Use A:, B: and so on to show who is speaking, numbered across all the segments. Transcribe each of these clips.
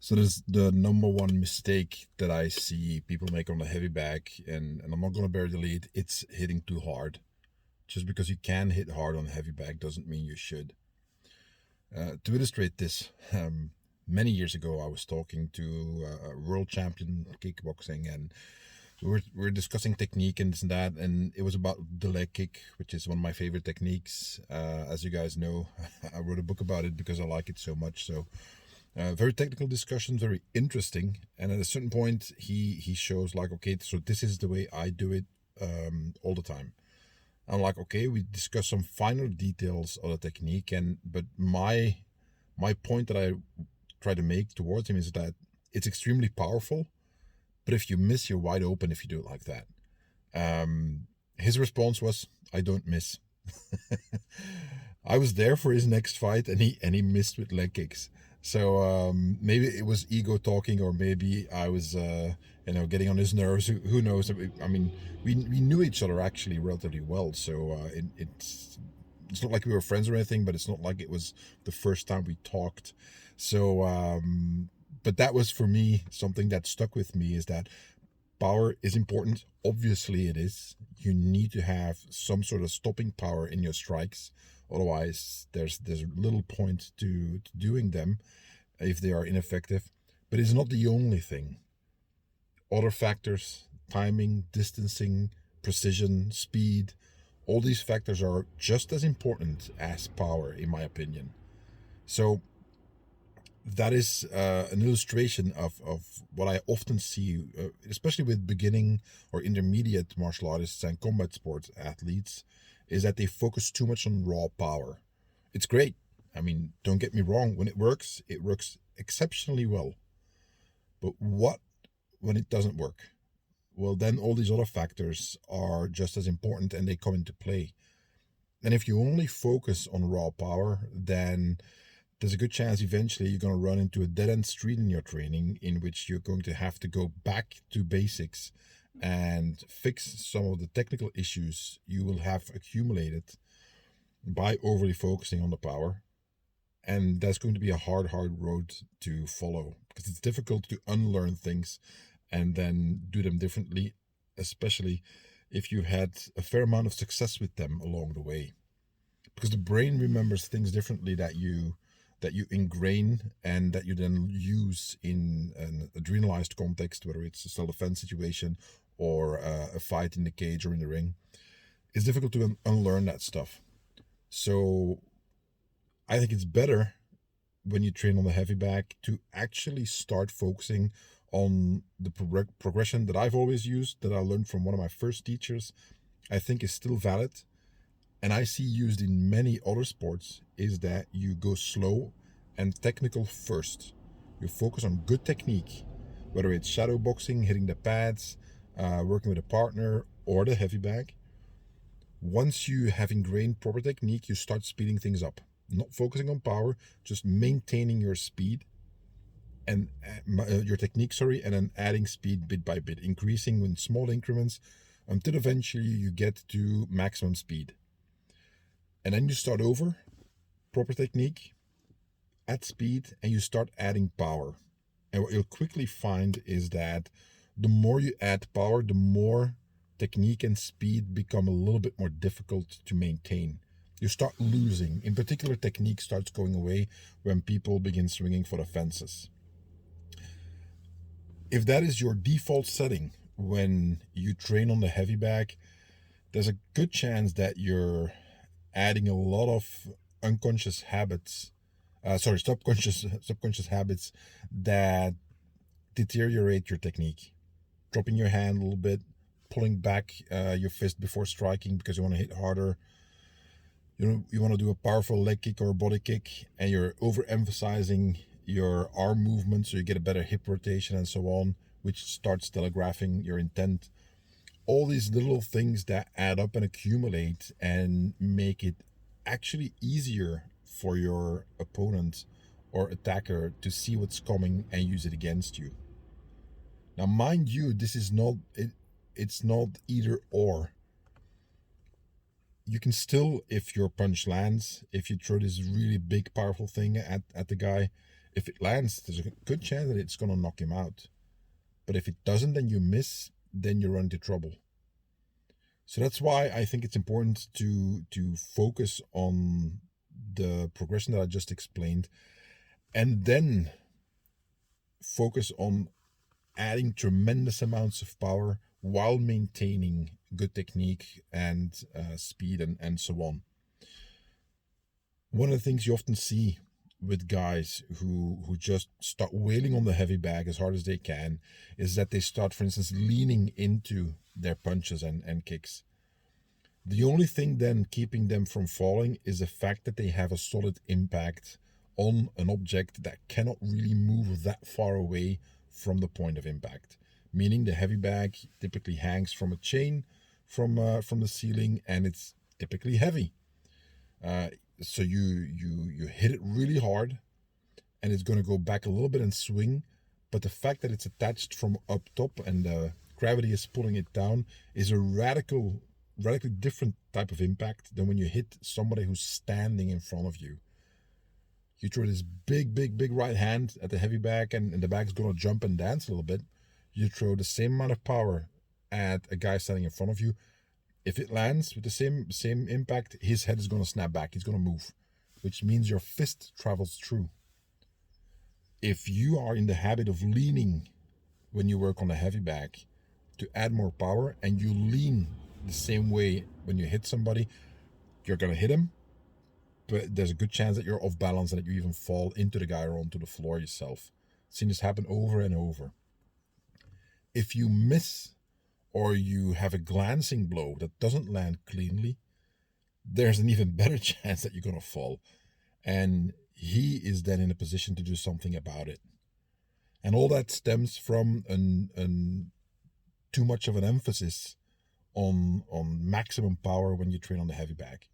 A: So there's the number one mistake that I see people make on the heavy bag, and I'm not gonna bear the lead. It's hitting too hard. Just because you can hit hard on a heavy bag doesn't mean you should. To illustrate this, many years ago I was talking to a world champion of kickboxing, and we were discussing technique and this and that, and it was about the leg kick, which is one of my favorite techniques. As you guys know, I wrote a book about it because I like it so much. So very technical discussion, very interesting. And at a certain point, he shows like, okay, so this is the way I do it all the time. I'm like, okay, we discuss some finer details of the technique, and but my point that I try to make towards him is that it's extremely powerful, but if you miss, you're wide open if you do it like that. His response was, I don't miss. I was there for his next fight, and he missed with leg kicks. So maybe it was ego talking, or maybe I was getting on his nerves. Who knows? I mean, we knew each other actually relatively well, so it's not like we were friends or anything, but it's not like it was the first time we talked. So, but that was for me something that stuck with me, is that power is important. Obviously, it is. You need to have some sort of stopping power in your strikes. Otherwise, there's little point to doing them if they are ineffective. But it's not the only thing. Other factors, timing, distancing, precision, speed, all these factors are just as important as power, in my opinion. So that is an illustration of what I often see, especially with beginning or intermediate martial artists and combat sports athletes, is that they focus too much on raw power. It's great. I mean, don't get me wrong. When it works exceptionally well. But what when it doesn't work? Well, then all these other factors are just as important, and they come into play. And if you only focus on raw power, then there's a good chance eventually you're going to run into a dead end street in your training, in which you're going to have to go back to basics and fix some of the technical issues you will have accumulated by overly focusing on the power. And that's going to be a hard road to follow, because it's difficult to unlearn things and then do them differently, especially if you've had a fair amount of success with them along the way. Because the brain remembers things differently that you ingrain and that you then use in an adrenalized context, whether it's a self-defense situation or a fight in the cage or in the ring. It's difficult to unlearn that stuff. So I think it's better when you train on the heavy bag to actually start focusing on the progression that I've always used, that I learned from one of my first teachers. I think is still valid, and I see used in many other sports, is that you go slow and technical first. You focus on good technique, whether it's shadow boxing, hitting the pads, working with a partner, or the heavy bag. Once you have ingrained proper technique, you start speeding things up. Not focusing on power, just maintaining your speed and your technique, and then adding speed bit by bit, increasing in small increments until eventually you get to maximum speed. And then you start over, proper technique, add speed, and you start adding power. And what you'll quickly find is that the more you add power, the more technique and speed become a little bit more difficult to maintain. You start losing. In particular, technique starts going away when people begin swinging for the fences. If that is your default setting when you train on the heavy bag, there's a good chance that you're adding a lot of unconscious habits, subconscious habits that deteriorate your technique. Dropping your hand a little bit, pulling back your fist before striking because you want to hit harder. You want to do a powerful leg kick or a body kick, and you're overemphasizing your arm movement so you get a better hip rotation and so on, which starts telegraphing your intent. All these little things that add up and accumulate and make it actually easier for your opponent or attacker to see what's coming and use it against you. Now, mind you, this is not it's not either or. You can still, if your punch lands, if you throw this really big powerful thing at the guy, If it lands, there's a good chance that it's going to knock him out. But if it doesn't, then you miss, then you run into trouble. So that's why I think it's important to focus on the progression that I just explained, and then focus on adding tremendous amounts of power while maintaining good technique and speed and so on. One of the things you often see with guys who just start wailing on the heavy bag as hard as they can is that they start, for instance, leaning into their punches and kicks. The only thing then keeping them from falling is the fact that they have a solid impact on an object that cannot really move that far away from the point of impact. Meaning the heavy bag typically hangs from a chain from the ceiling, and it's typically heavy. So you hit it really hard, and it's going to go back a little bit and swing. But the fact that it's attached from up top and the gravity is pulling it down is a radically different type of impact than when you hit somebody who's standing in front of you. You throw this big right hand at the heavy bag, and the bag's going to jump and dance a little bit. You throw the same amount of power at a guy standing in front of you. If it lands with the same impact, his head is going to snap back. He's going to move, which means your fist travels through. If you are in the habit of leaning when you work on a heavy bag to add more power, and you lean the same way when you hit somebody, you're going to hit him, but there's a good chance that you're off balance and that you even fall into the guy or onto the floor yourself. I've seen this happen over and over. If you miss, or you have a glancing blow that doesn't land cleanly, there's an even better chance that you're going to fall. And he is then in a position to do something about it. And all that stems from too much of an emphasis on maximum power when you train on the heavy bag.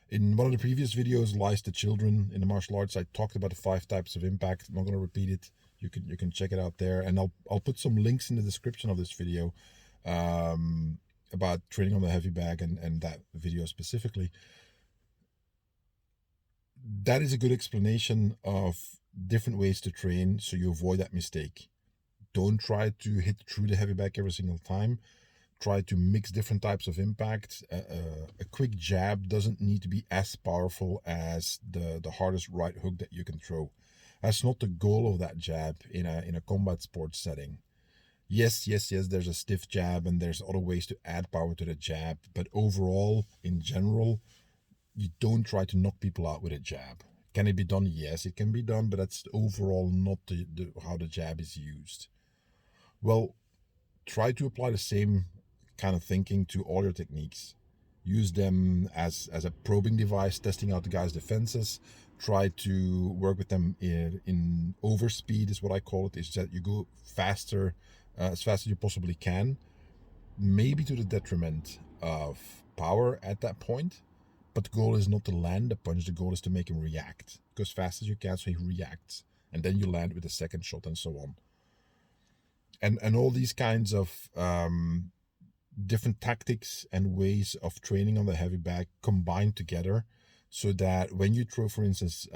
A: In one of the previous videos, Lies to Children in the martial arts, I talked about the 5 types of impact. I'm not going to repeat it. You can check it out there, and I'll put some links in the description of this video about training on the heavy bag and that video specifically. That is a good explanation of different ways to train so you avoid that mistake. Don't try to hit through the heavy bag every single time. Try to mix different types of impact. A quick jab doesn't need to be as powerful as the hardest right hook that you can throw. That's not the goal of that jab in a combat sports setting. Yes, there's a stiff jab and there's other ways to add power to the jab, but overall, in general, you don't try to knock people out with a jab. Can it be done? Yes, it can be done, but that's overall not how the jab is used. Well, try to apply the same kind of thinking to all your techniques. Use them as a probing device, testing out the guy's defenses. Try to work with them in overspeed is what I call it, is that you go faster, as fast as you possibly can, maybe to the detriment of power at that point. But the goal is not to land the punch, the goal is to make him react. Go as fast as you can so he reacts, and then you land with a second shot and so on. And all these kinds of different tactics and ways of training on the heavy bag combined together, so that when you throw, for instance,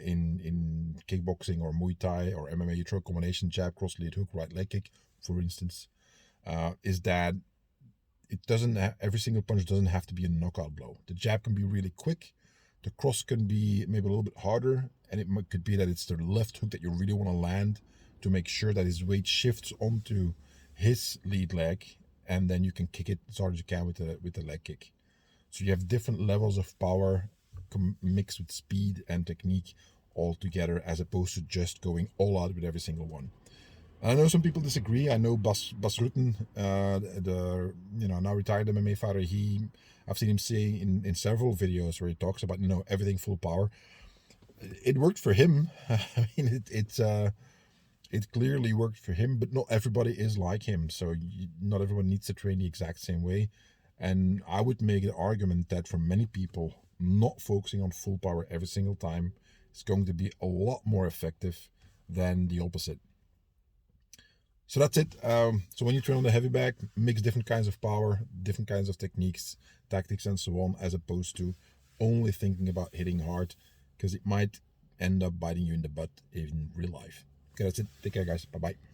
A: in kickboxing or Muay Thai or MMA, you throw a combination jab, cross, lead hook, right leg kick, for instance, is that it doesn't every single punch doesn't have to be a knockout blow. The jab can be really quick, the cross can be maybe a little bit harder, and it could be that it's the left hook that you really want to land to make sure that his weight shifts onto his lead leg, and then you can kick it as hard as you can with the leg kick. So you have different levels of power mixed with speed and technique all together, as opposed to just going all out with every single one. I know some people disagree. I know Bas Rutten, the now retired MMA fighter, I've seen him say in several videos where he talks about everything full power. It worked for him. I mean, it clearly worked for him, but not everybody is like him. So not everyone needs to train the exact same way. And I would make an argument that for many people, not focusing on full power every single time is going to be a lot more effective than the opposite. So that's it. So when you train on the heavy bag, mix different kinds of power, different kinds of techniques, tactics, and so on, as opposed to only thinking about hitting hard, because it might end up biting you in the butt in real life. Okay, that's it. Take care, guys. Bye bye.